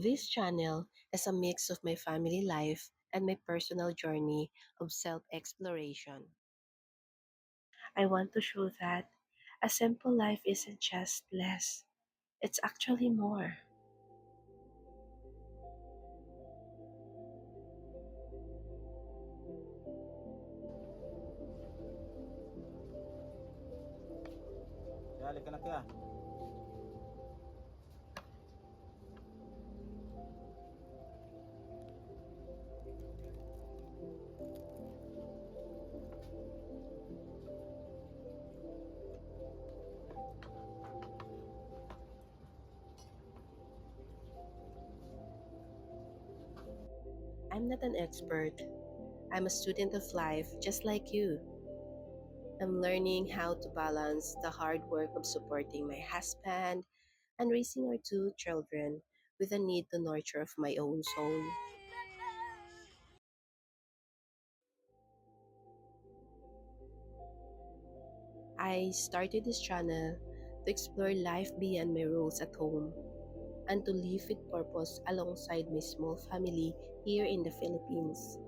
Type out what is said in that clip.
This channel is a mix of my family life and my personal journey of self-exploration. I want to show that a simple life isn't just less, it's actually more. Kaya halika na kaya. I'm not an expert. I'm a student of life just like you. I'm learning how to balance the hard work of supporting my husband and raising our two children with a need to nurture of my own soul. I started this channel to explore life beyond my roles at home and to live with purpose alongside my small family here in the Philippines.